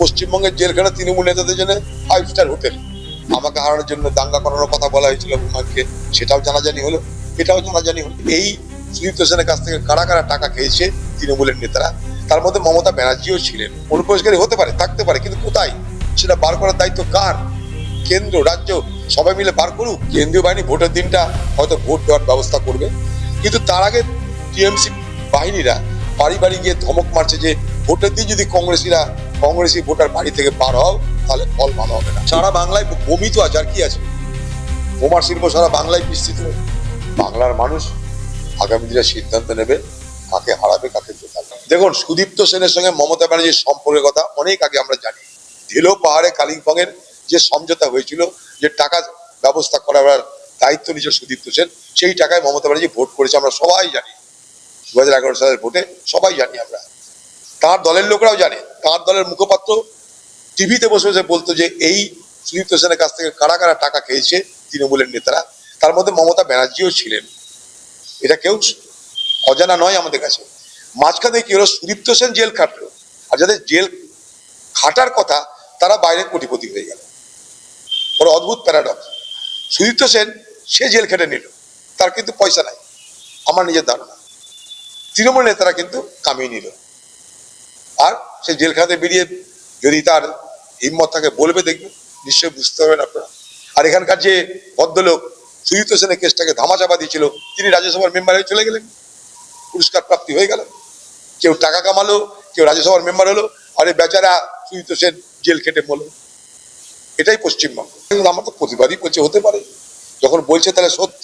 পশ্চিমবঙ্গের জেলখানা তৃণমূল নেতাদের জন্য 5 স্টার হোটেল। আমাকে হারানোর জন্য দাঙ্গা করানোর কথা বলা হয়েছিল হুমায়ুনকে, সেটাও জানাজানি হলো, এটাও জানাজানি হলো। এই সুদীপ্ত সেনের কাছ থেকে কারা কারা টাকা খেয়েছে তৃণমূলের নেতারা, তার মধ্যে মমতা ব্যানার্জিও ছিলেন। অনুপ্রবেশকারী হতে পারে, থাকতে পারে, কিন্তু কোথায় সেটা বার করার দায়িত্ব কার? কেন্দ্র, রাজ্য সবাই মিলে বার করুক। কেন্দ্রীয় বাহিনী ভোটের দিনটা হয়তো ভোট দেওয়ার ব্যবস্থা করবে, কিন্তু তার আগে টিএমসি বাহিনীরা বাড়ি বাড়ি গিয়ে ধমক মারছে যে ভোটের দিন যদি কংগ্রেসি ভোটার বাড়ি থেকে পার হও তাহলে ফল ভালো হবে না। সারা বাংলায় বমি তো আছে, আর কি আছে? বোমার শিল্প সারা বাংলায় বিস্তৃত। বাংলার মানুষ আগামী দিনে সিদ্ধান্ত নেবে কাকে হারাবে, কাকে জেতাবে। দেখুন, সুদীপ্ত সেনের সঙ্গে মমতা ব্যানার্জির সম্পর্কের কথা অনেক আগে আমরা জানি। ঢেলো পাহাড়ে কালিম্পং এর যে সমঝোতা হয়েছিল, যে টাকা ব্যবস্থা করার দায়িত্ব নিয়েছে সুদীপ্ত সেন, সেই টাকায় মমতা ব্যানার্জি ভোট করেছে, আমরা সবাই জানি। 2011 সালের ভোটে সবাই জানি আমরা, তার দলের লোকরাও জানে। তার দলের মুখপাত্র টিভিতে বসে বসে বলতো যে এই সুদীপ্ত সেনের কাছ থেকে কারা কারা টাকা খেয়েছে তৃণমূলের নেতারা, তার মধ্যে মমতা ব্যানার্জিও ছিলেন। এটা কেউ অজানা নয় আমাদের কাছে। মাঝখানে কি হলো, সুদীপ্ত সেন জেল খাটলো, আর যাদের জেল খাটার কথা তারা বাইরে কোটিপতি হয়ে গেল। বড় অদ্ভুত প্যারাডক্স। সুদীপ্ত সেন সে জেল খেটে নিল, তার কিন্তু পয়সা নাই, আমার নিজের ধারণা। তৃণমূল নেতারা কিন্তু কামিয়ে নিল, আর সে জেলখানাতে বেরিয়ে যদি তার হিম্মত থাকে বলবে, দেখবে নিশ্চয়ই বুঝতে পারবেন আপনারা। আর এখানকার যে ভদ্রলোক সুদীপ্ত সেনের কেসটাকে ধামাচাপা দিয়েছিল, তিনি রাজ্যসভার মেম্বার হয়ে চলে গেলেন, পুরস্কার প্রাপ্তি হয়ে গেল। কেউ টাকা কামালো, কেউ রাজ্যসভার মেম্বার হলো, আর এই বেচারা সুদীপ্ত সেন জেল খেটে মরল। এটাই পশ্চিমবঙ্গ। আমার তো প্রতিবাদই করছে, হতে পারে যখন বলছে তাহলে সত্য।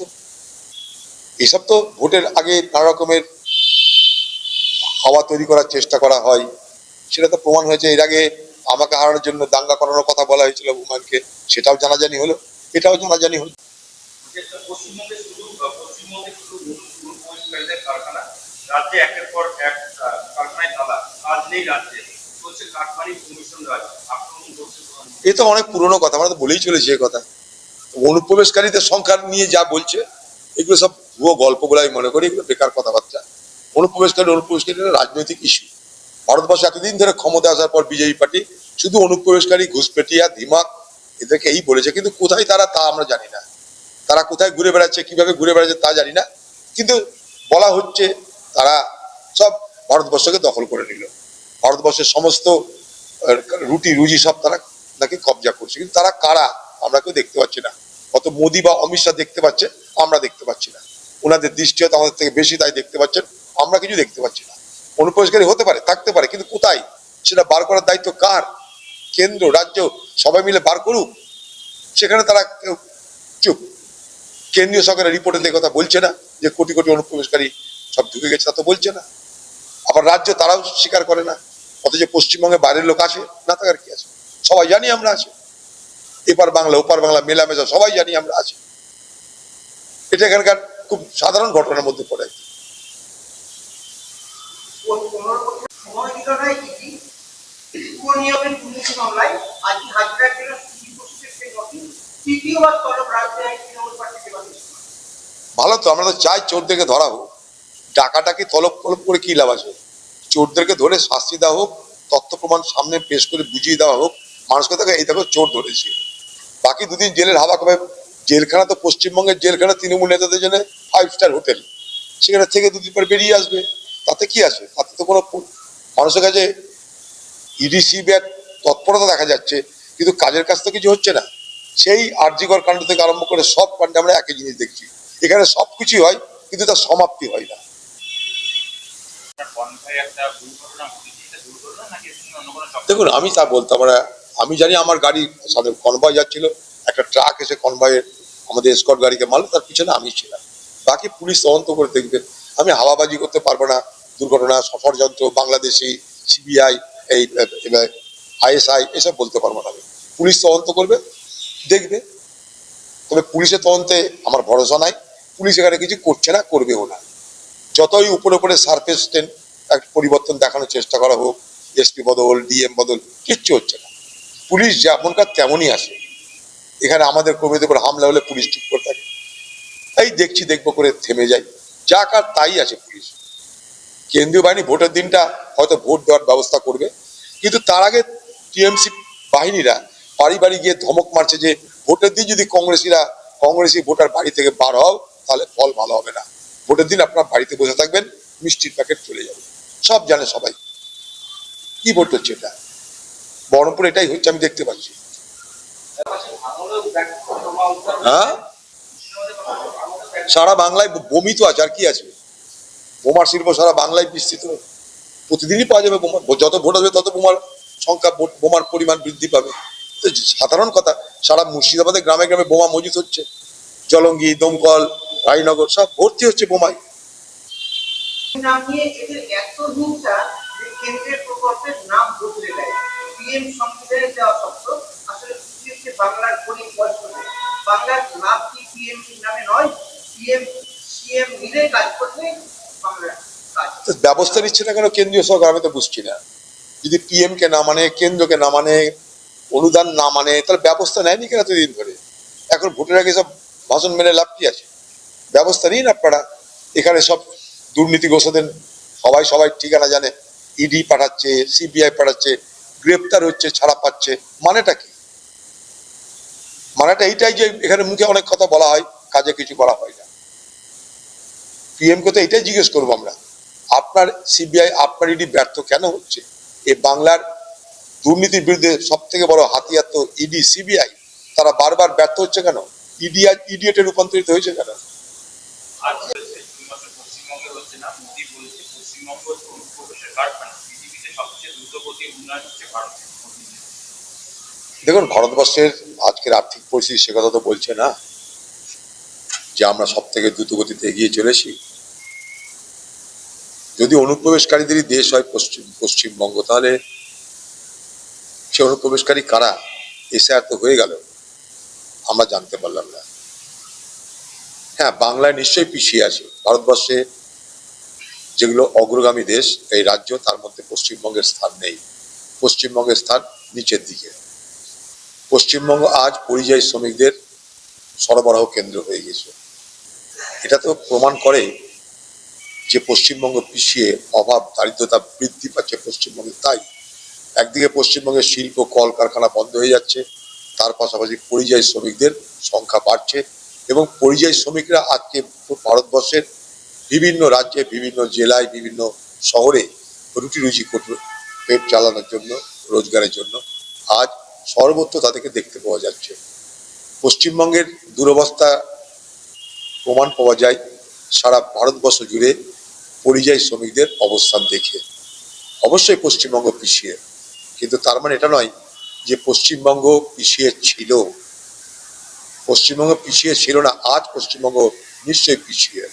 এসব তো ভোটের আগে নানা রকমের হাওয়া তৈরি করার চেষ্টা করা হয়, সেটা তো প্রমাণ হয়েছে। এর আগে আমাকে হারানোর জন্য দাঙ্গা করানোর কথা বলা হয়েছিল হুমায়ুনকে, সেটাও জানাজানি হলো, এটাও জানাজানি হলো। এ তো অনেক পুরনো কথা, আমরা তো বলেই চলেছি এ কথা। অনুপ্রবেশকারীদের সংখ্যা নিয়ে যা বলছে, এগুলো সব ভুয়ো গল্পগুলো আমি মনে করি, এগুলো বেকার কথাবার্তা। অনুপ্রবেশকারী রাজনৈতিক ইস্যু। ভারতবর্ষে এতদিন ধরে ক্ষমতা আসার পর বিজেপি পার্টি শুধু অনুপ্রবেশকারী, ঘুষপেটিয়া, ধিমাক এদেরকে এই বলেছে, কিন্তু কোথায় তারা তা আমরা জানি না। তারা কোথায় ঘুরে বেড়াচ্ছে, কিভাবে ঘুরে বেড়াচ্ছে তা জানি না, কিন্তু বলা হচ্ছে তারা সব ভারতবর্ষকে দখল করে নিল। ভারতবর্ষের সমস্ত রুটি রুজি সব তারা নাকি কবজা করছে, কিন্তু তারা কারা আমরা কেউ দেখতে পাচ্ছি না। কত মোদি বা অমিত শাহ দেখতে পাচ্ছে, আমরা দেখতে পাচ্ছি না। ওনাদের দৃষ্টি হয়তো আমাদের থেকে বেশি, তাই দেখতে পাচ্ছেন, আমরা কিছু দেখতে পাচ্ছি না। অনুপ্রবেশকারী হতে পারে, থাকতে পারে, কিন্তু কোথায় সেটা বার করার দায়িত্ব কার? কেন্দ্র, রাজ্য সবাই মিলে বার করুক। সেখানে তারা কেউ চুপ। কেন্দ্রীয় সরকারের রিপোর্টে কথা বলছে না যে কোটি কোটি অনুপ্রবেশকারী সব ঢুকে গেছে, তা তো বলছে না। আবার রাজ্য তারাও স্বীকার করে না, অথচ পশ্চিমবঙ্গে বাইরের লোক আসে, না থাকার কি আছে? সবাই জানি আমরা আছি, এপার বাংলা ওপার বাংলা মেলামেশা, সবাই জানি আমরা আছি। এটা এখানকার খুব সাধারণ ঘটনার মধ্যে পড়ে। ভালো তো, আমরা তো চাই চোরদেরকে ধরা হোক। টাকাটাকে তলব করে কি লাভ আছে? চোরদেরকে ধরে শাস্তি দেওয়া হোক, তথ্য প্রমাণ সামনে পেশ করে বুঝিয়ে দেওয়া হোক মানুষকে, দেখো এই দেখো চোর ধরেছি। বাকি দুদিন জেলের হাওয়া খাবে। জেলখানা তো পশ্চিমবঙ্গের জেলখানা তৃণমূল নেতাদের জন্য 5 স্টার হোটেল, সেখানে থেকে দুদিন পর বেরিয়ে আসবে, তাতে কি আছে? তাতে তো কোনো মানুষের কাছে ইডিসি তৎপরতা দেখা যাচ্ছে, কিন্তু কাজের কাজ তো কিছু হচ্ছে না। সেই আরজিকর কাণ্ড থেকে আরম্ভ করে সব কাণ্ডে আমরা একই জিনিস দেখছি, এখানে সবকিছুই হয় কিন্তু তার সমাপ্তি হয় না। দেখুন, আমি তা বলতাম না। আমি জানি আমার গাড়ির সাথে কনভয় যাচ্ছিল, একটা ট্রাক এসে কনভয়ের আমাদের এসকর্ট গাড়িকে মারলো, তার পিছনে আমি ছিলাম। বাকি পুলিশ তদন্ত করে দেখবে। আমি হাওয়াবাজি করতে পারবো না। দুর্ঘটনা, ষড়যন্ত্র, বাংলাদেশি, সিবিআই, এই আইএসআই এসব বলতে পারবো না। পুলিশ তদন্ত করবে, দেখবে। তবে পুলিশের তদন্তে আমার ভরসা নাই। পুলিশ এখানে কিছু করছে না, করবেও না। যতই উপরে উপরে সারফেস একটা পরিবর্তন দেখানোর চেষ্টা করা হোক, এসপি বদল, ডিএম বদল, কিচ্ছু হচ্ছে না। পুলিশ যেমনকার তেমনই আসে। এখানে আমাদের কর্মীদের উপর হামলা হলে পুলিশ চুপ করে থাকে, এই দেখছি দেখবো করে থেমে যায়। যা কার তাই আছে পুলিশ। কেন্দ্রীয় বাহিনী ভোটের দিনটা হয়তো ভোট দেওয়ার ব্যবস্থা করবে, কিন্তু তার আগে টিএমসি বাহিনীরা বাড়ি বাড়ি গিয়ে ধমক মারছে যে ভোটের দিন যদি কংগ্রেসি ভোটার বাড়ি থেকে বার হও তাহলে ফল ভালো হবে না, ভোটের দিন আপনার বাড়িতে বসে থাকবেন, মিষ্টির প্যাকেট চলে যাবে। সব জানে সবাই কি ভোট হচ্ছে, এটা বহরমপুরে এটাই হচ্ছে, আমি দেখতে পাচ্ছি। হ্যাঁ, সারা বাংলায় বমি তো আছে, আর কি আছে? বোমার শিল্প সারা বাংলায় বিস্তৃত, প্রতিদিনই পাওয়া যাবে বোমা, যত ভোট আসবে তত বোমার সংখ্যা, বোমার পরিমাণ বৃদ্ধি পাবে। সাধারণ কথা, সারা মুর্শিদাবাদের গ্রামে গ্রামে বোমা মজুত হচ্ছে, জলঙ্গি, দমকল, রায়নগর সব ভর্তি হচ্ছে বোমায়। নাম নিয়ে এদের এত হিংসা যে কেন্দ্রের প্রকল্পের নাম বদলে দেয়। পিএম সংবিধানে দেওয়া শব্দ আসলে হচ্ছে বাংলার গরিব বয়স্কদের। বাংলার লাভ কি পিএম নামে নয়, পিএম সিএম মিলে কাজ করলে বাংলার কাজ। ব্যবস্থা নিচ্ছে না কেন কেন্দ্রীয় সরকার, আমি তো বুঝছি না। যদি পিএম কে না মানে, কেন্দ্রকে না মানে, অনুদান না মানে, তাহলে ব্যবস্থা নেয়নি কেন এতদিন ধরে? এখন ভোটের আগে সব ভাষণ মেনে লাভ কি আছে? ব্যবস্থা নিন আপনারা। এখানে সব দুর্নীতিগ্রস্তদের সবাই ঠিকানা জানে, ইডি পাঠাচ্ছে, সিবিআই পাঠাচ্ছে, গ্রেপ্তার হচ্ছে, ছাড়া পাচ্ছে, মানেটা কি? মানেটা এইটাই যে এখানে মুখে অনেক কথা বলা হয়, কাজে কিছু করা হয় না। পিএম কে তো এটাই জিজ্ঞেস করবো আমরা, আপনার সিবিআই, আপনার ইডি ব্যর্থ কেন হচ্ছে? এই বাংলার দুর্নীতির বিরুদ্ধে সব থেকে বড় হাতিয়ার তো ইডি, সিবিআই, তারা বারবার ব্যর্থ হচ্ছে কেন? ইডিয়েটে রূপান্তরিত হয়েছে কেন? দেখুন, ভারতবর্ষের আজকের আর্থিক পরিস্থিতি সে কথা তো বলছে না যে আমরা সব থেকে দ্রুত গতিতে এগিয়ে চলেছি। যদি অনুপ্রবেশকারীদেরই দেশ হয় পশ্চিমবঙ্গ, তাহলে সে অনুপ্রবেশকারী কারা? এসআর তো হয়ে গেল, আমরা জানতে পারলাম না। হ্যাঁ, বাংলায় নিশ্চয়ই পিছিয়ে আছে। ভারতবর্ষে যেগুলো অগ্রগামী দেশ, এই রাজ্য, তার মধ্যে পশ্চিমবঙ্গের স্থান নেই। পশ্চিমবঙ্গের স্থান নিচের দিকে। পশ্চিমবঙ্গ আজ পরিযায়ী শ্রমিকদের সরবরাহ কেন্দ্র হয়ে গেছে। এটা তো প্রমাণ করে যে পশ্চিমবঙ্গ পিছিয়ে, অভাব, দারিদ্রতা বৃদ্ধি পাচ্ছে পশ্চিমবঙ্গে। তাই একদিকে পশ্চিমবঙ্গের শিল্প, কলকারখানা বন্ধ হয়ে যাচ্ছে, তার পাশাপাশি পরিযায়ী শ্রমিকদের সংখ্যা বাড়ছে, এবং পরিযায়ী শ্রমিকরা আজকে ভারতবর্ষের বিভিন্ন রাজ্যে, বিভিন্ন জেলায়, বিভিন্ন শহরে রুটি রুজি পেট চালানোর জন্য, রোজগারের জন্য আজ সর্বত্র তাদেরকে দেখতে পাওয়া যাচ্ছে। পশ্চিমবঙ্গের দুরবস্থা প্রমাণ পাওয়া যায় সারা ভারতবর্ষ জুড়ে পরিযায়ী শ্রমিকদের অবস্থান দেখে। অবশ্যই পশ্চিমবঙ্গ পিছিয়ে, কিন্তু তার মানে এটা নয় যে পশ্চিমবঙ্গ পিছিয়ে ছিল। পশ্চিমবঙ্গ পিছিয়ে ছিল না, আজ পশ্চিমবঙ্গ নিশ্চয়ই পিছিয়ে।